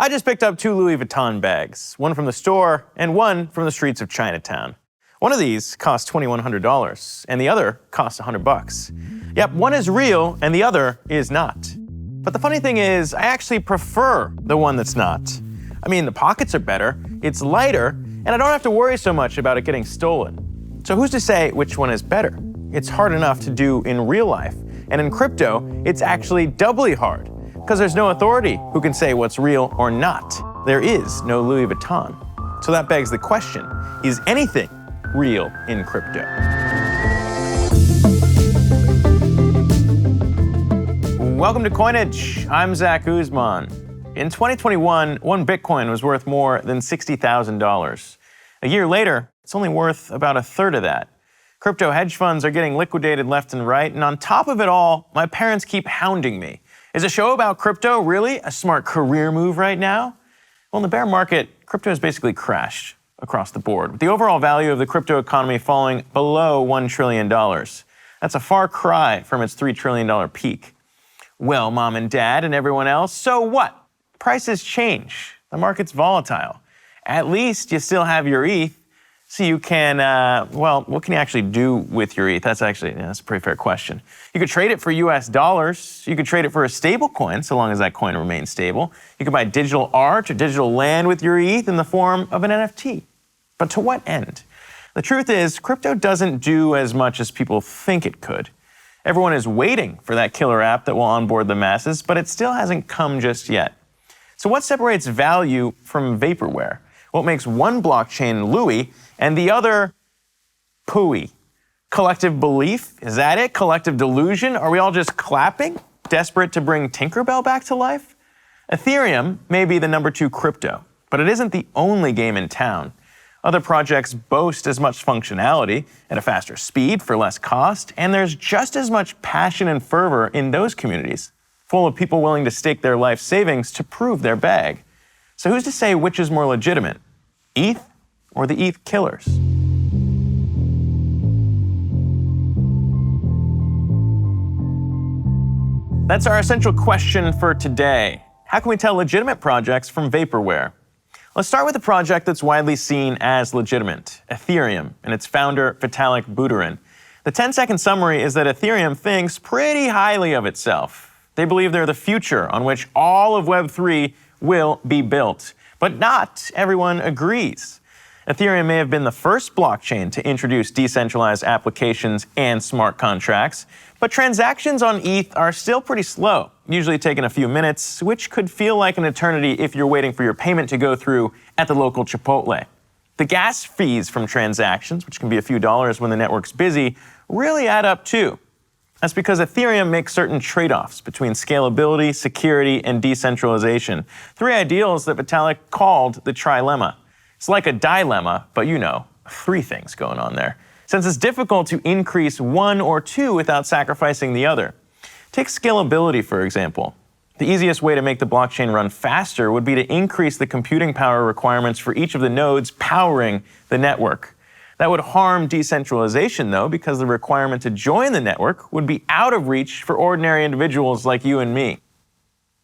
I just picked up 2 Louis Vuitton bags, one from the store and one from the streets of Chinatown. One of these cost $2,100 and the other cost $100. Yep, one is real and the other is not. But the funny thing is, I actually prefer the one that's not. I mean, the pockets are better, it's lighter, and I don't have to worry so much about it getting stolen. So who's to say which one is better? It's hard enough to do in real life, and in crypto, it's actually doubly hard, because there's no authority who can say what's real or not. There is no Louis Vuitton. So that begs the question, is anything real in crypto? Welcome to Coinage. I'm Zach Guzman. In 2021, one Bitcoin was worth more than $60,000. A year later, it's only worth about a third of that. Crypto hedge funds are getting liquidated left and right, and on top of it all, my parents keep hounding me. Is a show about crypto really a smart career move right now? Well, in the bear market, crypto has basically crashed across the board, with the overall value of the crypto economy falling below $1 trillion. That's a far cry from its $3 trillion peak. Well, mom and dad and everyone else, so what? Prices change. The market's volatile. At least you still have your ETH, so you can, what can you actually do with your ETH? That's a pretty fair question. You could trade it for US dollars. You could trade it for a stable coin, so long as that coin remains stable. You could buy digital art or digital land with your ETH in the form of an NFT. But to what end? The truth is, crypto doesn't do as much as people think it could. Everyone is waiting for that killer app that will onboard the masses, but it still hasn't come just yet. So what separates value from vaporware? What makes one blockchain Louis and the other pooey? Collective belief? Is that it? Collective delusion? Are we all just clapping, desperate to bring Tinkerbell back to life? Ethereum may be the number 2 crypto, but it isn't the only game in town. Other projects boast as much functionality at a faster speed for less cost, and there's just as much passion and fervor in those communities, full of people willing to stake their life savings to prove their bag. So who's to say which is more legitimate, ETH or the ETH killers? That's our essential question for today. How can we tell legitimate projects from vaporware? Let's start with a project that's widely seen as legitimate, Ethereum, and its founder, Vitalik Buterin. The 10-second summary is that Ethereum thinks pretty highly of itself. They believe they're the future on which all of Web3 will be built. But not everyone agrees. Ethereum may have been the first blockchain to introduce decentralized applications and smart contracts, but transactions on ETH are still pretty slow, usually taking a few minutes, which could feel like an eternity if you're waiting for your payment to go through at the local Chipotle. The gas fees from transactions, which can be a few dollars when the network's busy, really add up too. That's because Ethereum makes certain trade-offs between scalability, security, and decentralization. 3 ideals that Vitalik called the trilemma. It's like a dilemma, but 3 things going on there. Since it's difficult to increase one or two without sacrificing the other. Take scalability, for example. The easiest way to make the blockchain run faster would be to increase the computing power requirements for each of the nodes powering the network. That would harm decentralization, though, because the requirement to join the network would be out of reach for ordinary individuals like you and me.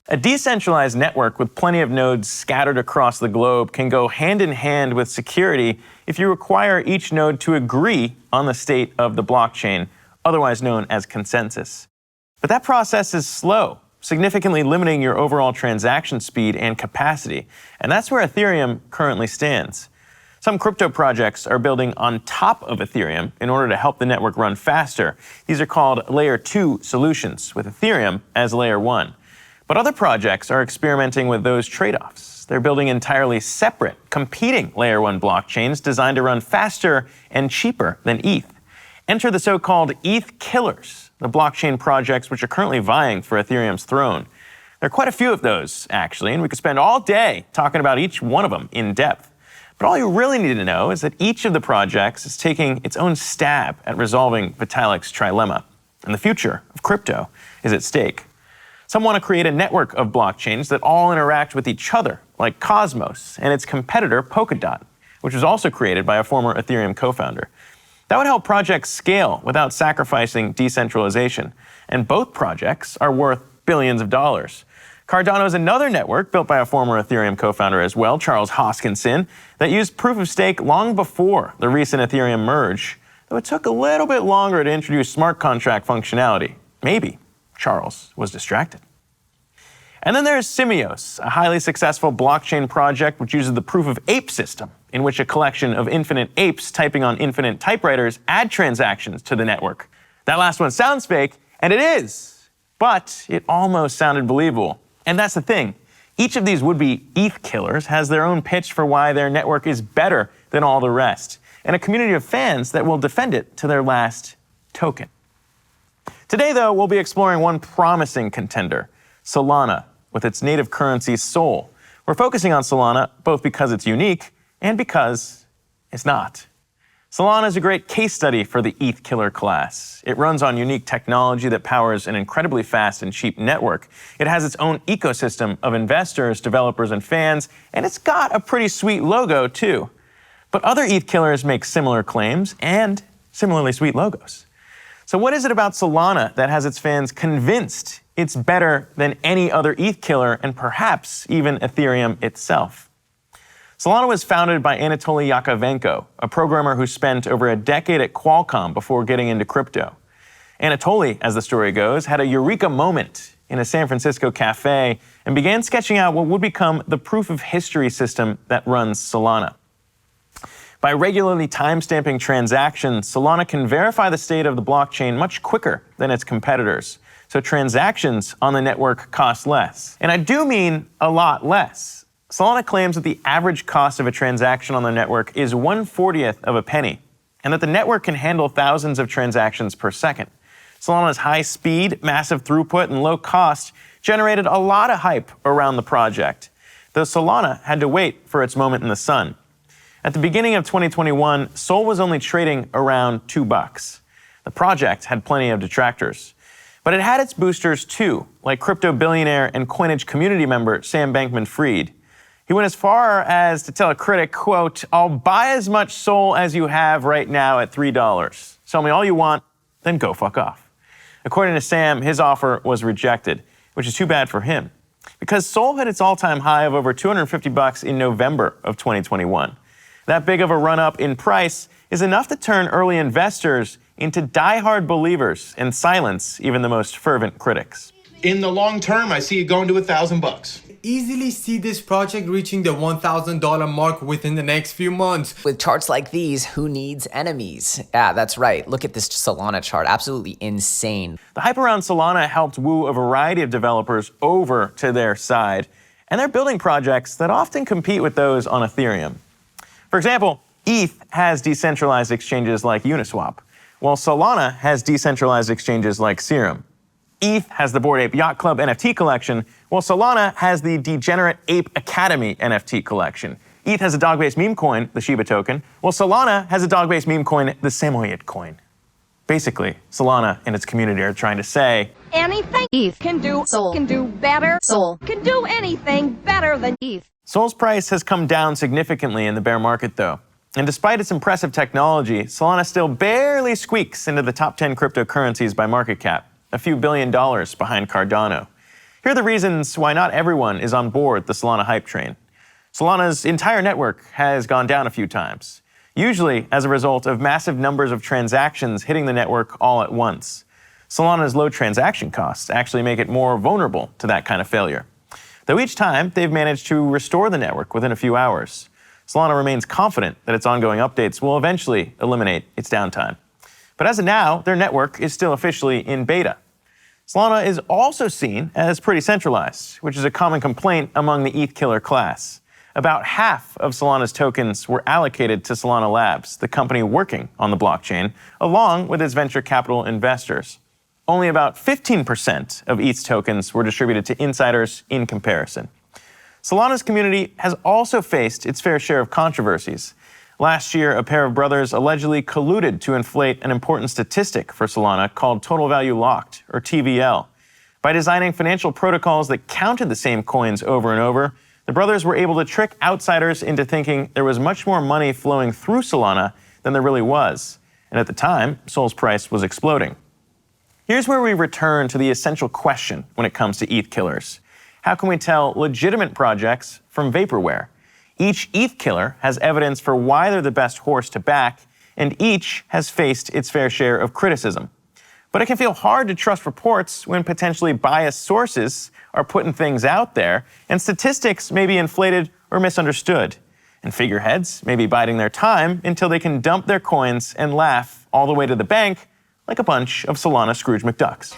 A decentralized network with plenty of nodes scattered across the globe can go hand in hand with security if you require each node to agree on the state of the blockchain, otherwise known as consensus. But that process is slow, significantly limiting your overall transaction speed and capacity, and that's where Ethereum currently stands. Some crypto projects are building on top of Ethereum in order to help the network run faster. These are called Layer 2 solutions, with Ethereum as Layer 1. But other projects are experimenting with those trade-offs. They're building entirely separate, competing Layer 1 blockchains designed to run faster and cheaper than ETH. Enter the so-called ETH killers, the blockchain projects which are currently vying for Ethereum's throne. There are quite a few of those, actually, and we could spend all day talking about each one of them in depth. But all you really need to know is that each of the projects is taking its own stab at resolving Vitalik's trilemma, and the future of crypto is at stake. Some want to create a network of blockchains that all interact with each other, like Cosmos and its competitor Polkadot, which was also created by a former Ethereum co-founder. That would help projects scale without sacrificing decentralization, and both projects are worth billions of dollars. Cardano is another network built by a former Ethereum co-founder as well, Charles Hoskinson, that used proof of stake long before the recent Ethereum merge, though it took a little bit longer to introduce smart contract functionality. Maybe Charles was distracted. And then there's Simios, a highly successful blockchain project which uses the proof of ape system, in which a collection of infinite apes typing on infinite typewriters add transactions to the network. That last one sounds fake, and it is, but it almost sounded believable. And that's the thing. Each of these would-be ETH killers has their own pitch for why their network is better than all the rest, and a community of fans that will defend it to their last token. Today, though, we'll be exploring one promising contender, Solana, with its native currency Sol. We're focusing on Solana both because it's unique and because it's not. Solana is a great case study for the ETH killer class. It runs on unique technology that powers an incredibly fast and cheap network. It has its own ecosystem of investors, developers, and fans, and it's got a pretty sweet logo too. But other ETH killers make similar claims and similarly sweet logos. So what is it about Solana that has its fans convinced it's better than any other ETH killer and perhaps even Ethereum itself? Solana was founded by Anatoly Yakovenko, a programmer who spent over a decade at Qualcomm before getting into crypto. Anatoly, as the story goes, had a eureka moment in a San Francisco cafe and began sketching out what would become the proof of history system that runs Solana. By regularly timestamping transactions, Solana can verify the state of the blockchain much quicker than its competitors. So transactions on the network cost less. And I do mean a lot less. Solana claims that the average cost of a transaction on the network is 1/40th of a penny, and that the network can handle thousands of transactions per second. Solana's high speed, massive throughput, and low cost generated a lot of hype around the project, though Solana had to wait for its moment in the sun. At the beginning of 2021, Sol was only trading around $2. The project had plenty of detractors. But it had its boosters too, like crypto billionaire and Coinage community member Sam Bankman-Fried. He went as far as to tell a critic, quote, "I'll buy as much Sol as you have right now at $3. Sell me all you want, then go fuck off." According to Sam, his offer was rejected, which is too bad for him, because Sol hit its all-time high of over $250 in November of 2021. That big of a run-up in price is enough to turn early investors into die-hard believers and silence even the most fervent critics. In the long term, I see it going to $1,000. Easily see this project reaching the $1,000 mark within the next few months. With charts like these, who needs enemies? Yeah, that's right. Look at this Solana chart. Absolutely insane. The hype around Solana helped woo a variety of developers over to their side, and they're building projects that often compete with those on Ethereum. For example, ETH has decentralized exchanges like Uniswap, while Solana has decentralized exchanges like Serum. ETH has the Bored Ape Yacht Club NFT collection, while Solana has the Degenerate Ape Academy NFT collection. ETH has a dog-based meme coin, the Shiba token, while Solana has a dog-based meme coin, the Samoyed coin. Basically, Solana and its community are trying to say, anything ETH can do, Sol can do better, Sol can do anything better than ETH. Sol's price has come down significantly in the bear market, though. And despite its impressive technology, Solana still barely squeaks into the top 10 cryptocurrencies by market cap, a few $1 billion behind Cardano. Here are the reasons why not everyone is on board the Solana hype train. Solana's entire network has gone down a few times, usually as a result of massive numbers of transactions hitting the network all at once. Solana's low transaction costs actually make it more vulnerable to that kind of failure. Though each time, they've managed to restore the network within a few hours. Solana remains confident that its ongoing updates will eventually eliminate its downtime. But as of now, their network is still officially in beta. Solana is also seen as pretty centralized, which is a common complaint among the ETH killer class. About half of Solana's tokens were allocated to Solana Labs, the company working on the blockchain, along with its venture capital investors. Only about 15% of ETH's tokens were distributed to insiders in comparison. Solana's community has also faced its fair share of controversies. Last year, a pair of brothers allegedly colluded to inflate an important statistic for Solana called Total Value Locked, or TVL. By designing financial protocols that counted the same coins over and over, the brothers were able to trick outsiders into thinking there was much more money flowing through Solana than there really was. And at the time, Sol's price was exploding. Here's where we return to the essential question when it comes to ETH killers. How can we tell legitimate projects from vaporware? Each ETH killer has evidence for why they're the best horse to back, and each has faced its fair share of criticism. But it can feel hard to trust reports when potentially biased sources are putting things out there, and statistics may be inflated or misunderstood. And figureheads may be biding their time until they can dump their coins and laugh all the way to the bank like a bunch of Solana Scrooge McDucks.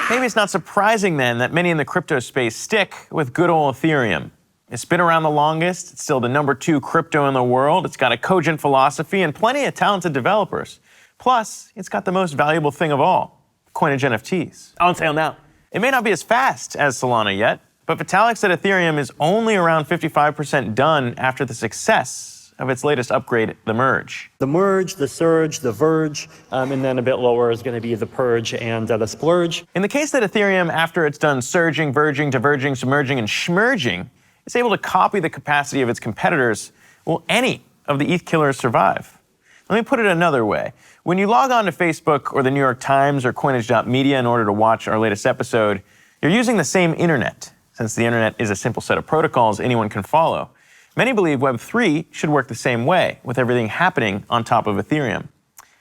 Maybe it's not surprising then that many in the crypto space stick with good old Ethereum. It's been around the longest, it's still the #2 crypto in the world, it's got a cogent philosophy and plenty of talented developers. Plus, it's got the most valuable thing of all, Coinage NFTs. On sale now. It may not be as fast as Solana yet, but Vitalik said Ethereum is only around 55% done after the success of its latest upgrade, the Merge. The Merge, the Surge, the Verge, and then a bit lower is going to be the Purge and the Splurge. In the case that Ethereum, after it's done surging, verging, diverging, submerging, and schmerging, is able to copy the capacity of its competitors, will any of the ETH killers survive? Let me put it another way. When you log on to Facebook or the New York Times or Coinage.media in order to watch our latest episode, you're using the same internet, since the internet is a simple set of protocols anyone can follow. Many believe Web3 should work the same way, with everything happening on top of Ethereum.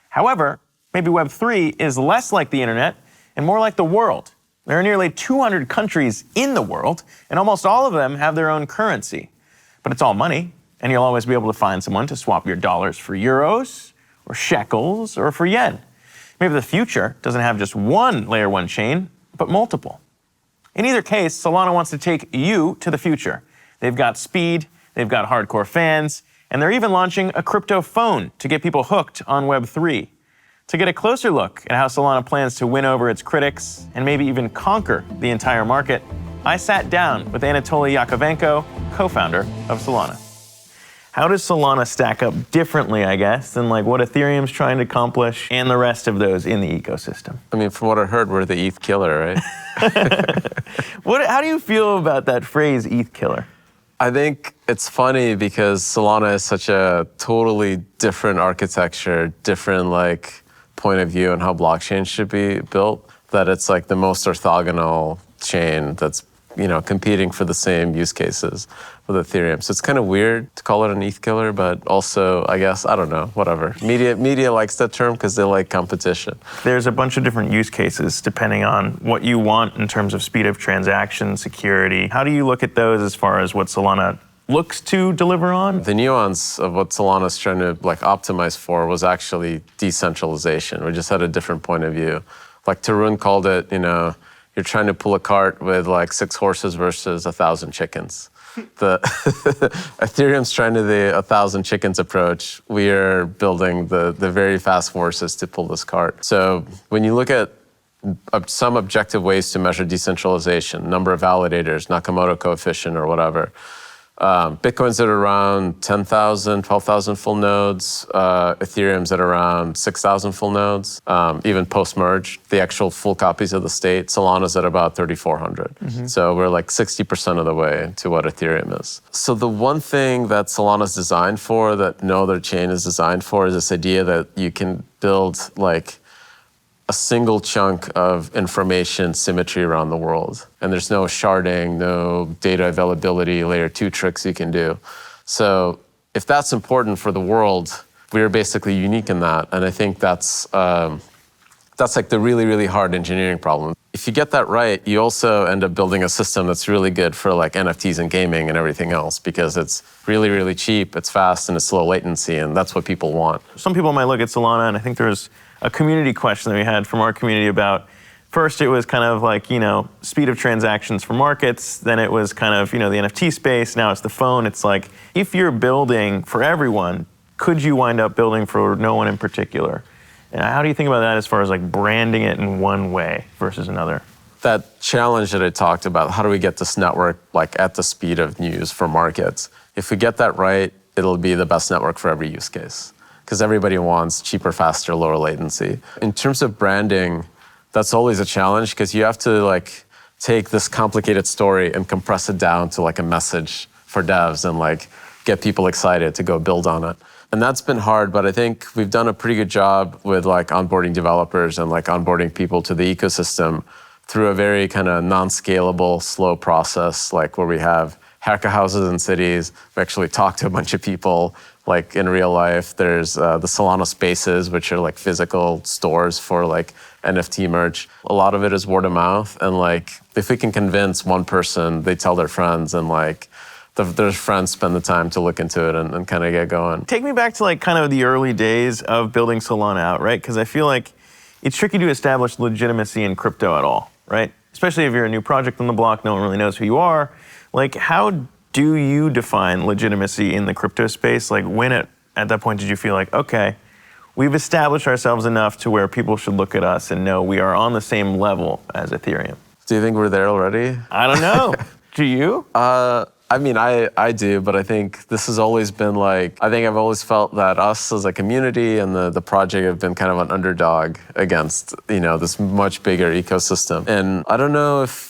However, maybe Web3 is less like the internet and more like the world. There are nearly 200 countries in the world, and almost all of them have their own currency. But it's all money, and you'll always be able to find someone to swap your dollars for euros, or shekels, or for yen. Maybe the future doesn't have just one layer 1 chain, but multiple. In either case, Solana wants to take you to the future. They've got speed, they've got hardcore fans, and they're even launching a crypto phone to get people hooked on Web3. To get a closer look at how Solana plans to win over its critics and maybe even conquer the entire market, I sat down with Anatoly Yakovenko, co-founder of Solana. How does Solana stack up differently, I guess, than like what Ethereum's trying to accomplish and the rest of those in the ecosystem? I mean, from what I heard, we're the ETH killer, right? How do you feel about that phrase, ETH killer? I think it's funny because Solana is such a totally different architecture, different like point of view on how blockchain should be built, that it's like the most orthogonal chain that's, you know, competing for the same use cases with Ethereum. So it's kind of weird to call it an ETH killer, but also, I guess, I don't know, whatever. Media likes that term because they like competition. There's a bunch of different use cases depending on what you want in terms of speed of transaction, security. How do you look at those as far as what Solana looks to deliver on? The nuance of what Solana's trying to like optimize for was actually decentralization. We just had a different point of view. Like Tarun called it, you know, you're trying to pull a cart with like 6 horses versus 1,000 chickens. The Ethereum's trying to the 1,000 chickens approach. We are building the very fast horses to pull this cart. So when you look at some objective ways to measure decentralization, number of validators, Nakamoto coefficient or whatever, Bitcoin's at around 10,000, 12,000 full nodes. Ethereum's at around 6,000 full nodes. Even post-merge, the actual full copies of the state, Solana's at about 3,400. So we're like 60% of the way to what Ethereum is. So the one thing that Solana's designed for, that no other chain is designed for, is this idea that you can build like a single chunk of information symmetry around the world. And there's no sharding, no data availability, layer 2 tricks you can do. So if that's important for the world, we're basically unique in that. And I think that's like the really, really hard engineering problem. If you get that right, you also end up building a system that's really good for like NFTs and gaming and everything else, because it's really, really cheap, it's fast, and it's low latency, and that's what people want. Some people might look at Solana, and I think there's a community question that we had from our community about, first it was kind of like, you know, speed of transactions for markets, then it was kind of, you know, the NFT space, now it's the phone. It's like, if you're building for everyone, could you wind up building for no one in particular? And how do you think about that as far as like branding it in one way versus another? That challenge that I talked about, how do we get this network like at the speed of news for markets? If we get that right, it'll be the best network for every use case, because everybody wants cheaper, faster, lower latency. In terms of branding, that's always a challenge, because you have to like take this complicated story and compress it down to like a message for devs and like get people excited to go build on it. And that's been hard, but I think we've done a pretty good job with like onboarding developers and like onboarding people to the ecosystem through a very kind of non-scalable, slow process, like where we have hacker houses in cities. We actually talk to a bunch of people, like in real life. There's the Solana spaces, which are like physical stores for like NFT merch. A lot of it is word of mouth. And like, if we can convince one person, they tell their friends, and like their friends spend the time to look into it and kind of get going. Take me back to like kind of the early days of building Solana out, right? Because I feel like it's tricky to establish legitimacy in crypto at all, right? Especially if you're a new project on the block, no one really knows who you are. Like, how do you define legitimacy in the crypto space? Like, when at that point did you feel like, okay, we've established ourselves enough to where people should look at us and know we are on the same level as Ethereum? Do you think we're there already? I don't know. Do you? I mean, I do, but I think this has always been like, I think I've always felt that us as a community and the project have been kind of an underdog against, this much bigger ecosystem. And I don't know if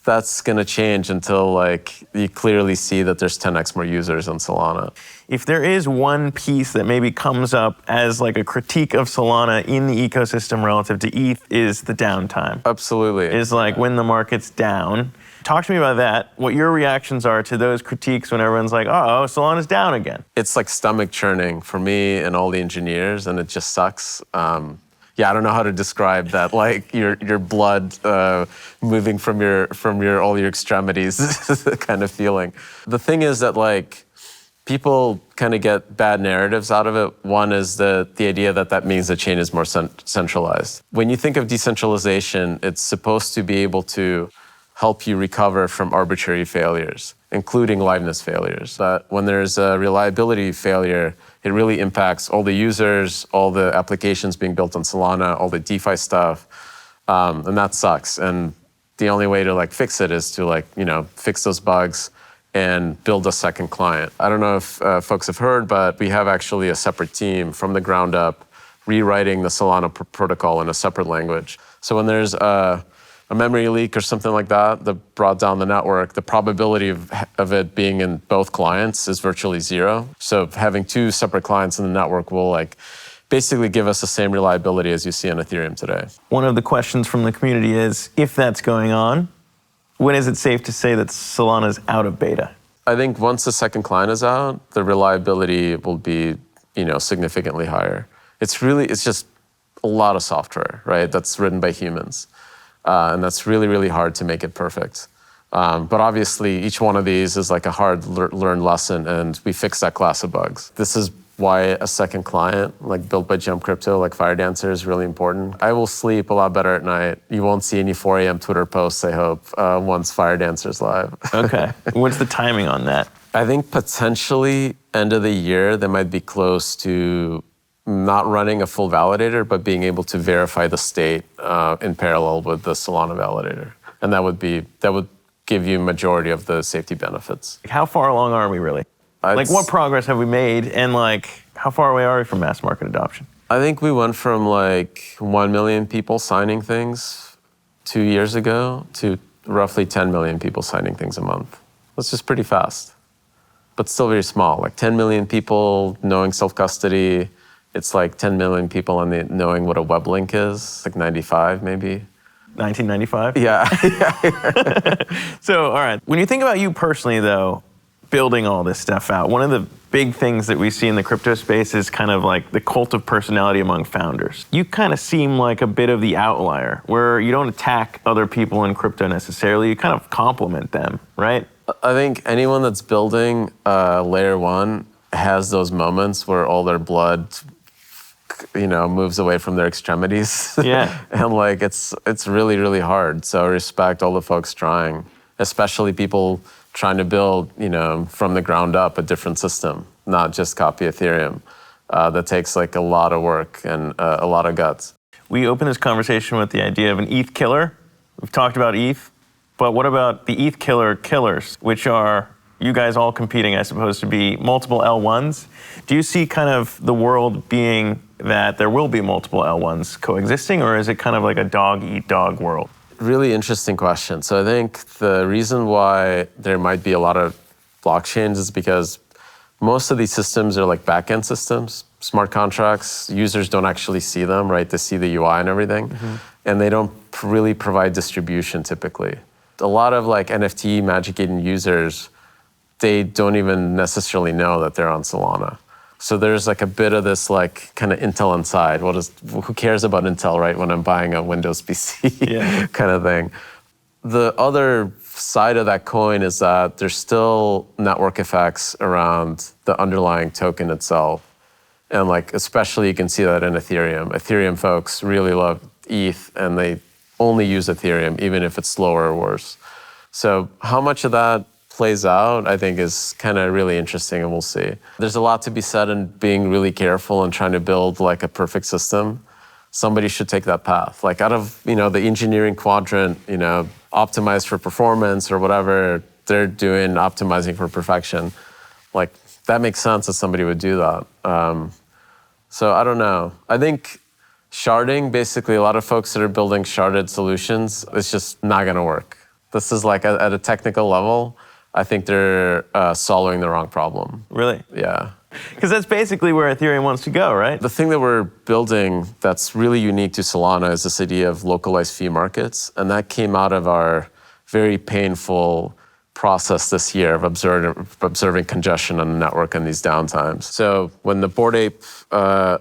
that's going to change until like you clearly see that there's 10x more users on Solana. If there is one piece that maybe comes up as like a critique of Solana in the ecosystem relative to ETH is the downtime. Absolutely. Is like when the market's down. Talk to me about that, what your reactions are to those critiques when everyone's like, oh, Solana's down again. It's like stomach churning for me and all the engineers, and it just sucks. I don't know how to describe that, like your blood moving from all your extremities kind of feeling. The thing is that like people kind of get bad narratives out of it. One is the idea that means the chain is more centralized. When you think of decentralization, it's supposed to be able to help you recover from arbitrary failures, including liveness failures. But when there's a reliability failure, it really impacts all the users, all the applications being built on Solana, all the DeFi stuff, and that sucks. And the only way to like fix it is to like, fix those bugs and build a second client. I don't know if folks have heard, but we have actually a separate team from the ground up rewriting the Solana protocol in a separate language. So when there's a memory leak or something like that brought down the network, the probability of it being in both clients is virtually zero. So having two separate clients in the network will like basically give us the same reliability as you see on Ethereum today. One of the questions from the community is, if that's going on, when is it safe to say that Solana's out of beta? I think once the second client is out, the reliability will be, significantly higher. It's just a lot of software, right? That's written by humans. And that's really, really hard to make it perfect. But obviously, each one of these is like a hard learned lesson, and we fix that class of bugs. This is why a second client, like built by Jump Crypto, like Firedancer, is really important. I will sleep a lot better at night. You won't see any 4 a.m. Twitter posts, I hope, once Firedancer's live. Okay. What's the timing on that? I think potentially end of the year, they might be close to not running a full validator, but being able to verify the state in parallel with the Solana validator. And that would give you majority of the safety benefits. How far along are we really? Like, what progress have we made, and like, how far away are we from mass market adoption? I think we went from like 1 million people signing things 2 years ago to roughly 10 million people signing things a month. That's just pretty fast, but still very small. Like 10 million people knowing self-custody. It's like 10 million people knowing what a web link is, like 95 maybe. 1995? Yeah. So, all right. When you think about you personally, though, building all this stuff out, one of the big things that we see in the crypto space is kind of like the cult of personality among founders. You kind of seem like a bit of the outlier, where you don't attack other people in crypto necessarily, you kind of compliment them, right? I think anyone that's building layer one has those moments where all their blood moves away from their extremities. Yeah. And like, it's really, really hard. So I respect all the folks trying, especially people trying to build, from the ground up a different system, not just copy Ethereum. That takes like a lot of work and a lot of guts. We opened this conversation with the idea of an ETH killer. We've talked about ETH, but what about the ETH killer killers, which are you guys all competing, I suppose, to be multiple L1s? Do you see kind of the world being that there will be multiple L1s coexisting, or is it kind of like a dog-eat-dog world? Really interesting question. So I think the reason why there might be a lot of blockchains is because most of these systems are like back-end systems, smart contracts. Users don't actually see them, right? They see the UI and everything. Mm-hmm. And they don't really provide distribution typically. A lot of like NFT Magic Eden users, they don't even necessarily know that they're on Solana. So there's like a bit of this like kind of Intel inside. Who cares about Intel, right? When I'm buying a Windows PC kind of thing. The other side of that coin is that there's still network effects around the underlying token itself. And like, especially you can see that in Ethereum. Ethereum folks really love ETH and they only use Ethereum, even if it's slower or worse. So how much of that plays out, I think is kind of really interesting and we'll see. There's a lot to be said in being really careful and trying to build like a perfect system. Somebody should take that path. Like out of, the engineering quadrant, optimized for performance or whatever they're doing, optimizing for perfection. Like that makes sense that somebody would do that. So I don't know. I think sharding, basically a lot of folks that are building sharded solutions, it's just not gonna work. This is like at a technical level, I think they're solving the wrong problem. Really? Yeah. Because that's basically where Ethereum wants to go, right? The thing that we're building that's really unique to Solana is this idea of localized fee markets. And that came out of our very painful process this year of observing congestion on the network and these downtimes. So when the Bored Ape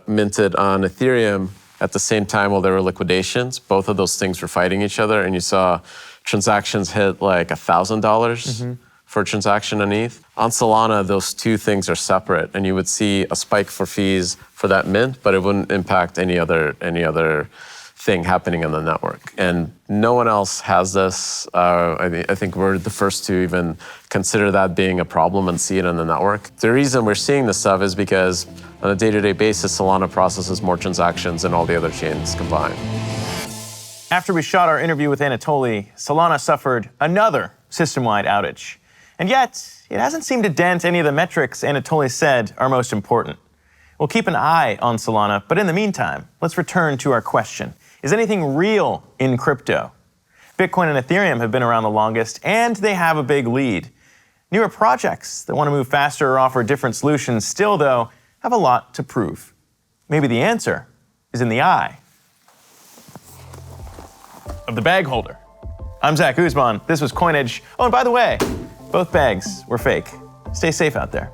minted on Ethereum, at the same time while there were liquidations, both of those things were fighting each other. And you saw transactions hit like $1,000 for a transaction on ETH. On Solana, those two things are separate, and you would see a spike for fees for that mint, but it wouldn't impact any other thing happening on the network. And no one else has this. I think we're the first to even consider that being a problem and see it on the network. The reason we're seeing this stuff is because on a day-to-day basis, Solana processes more transactions than all the other chains combined. After we shot our interview with Anatoly, Solana suffered another system-wide outage. And yet, it hasn't seemed to dent any of the metrics Anatoly said are most important. We'll keep an eye on Solana, but in the meantime, let's return to our question. Is anything real in crypto? Bitcoin and Ethereum have been around the longest, and they have a big lead. Newer projects that want to move faster or offer different solutions still, though, have a lot to prove. Maybe the answer is in the eye of the bag holder. I'm Zach Guzman. This was Coinage. Oh, and by the way, both bags were fake. Stay safe out there.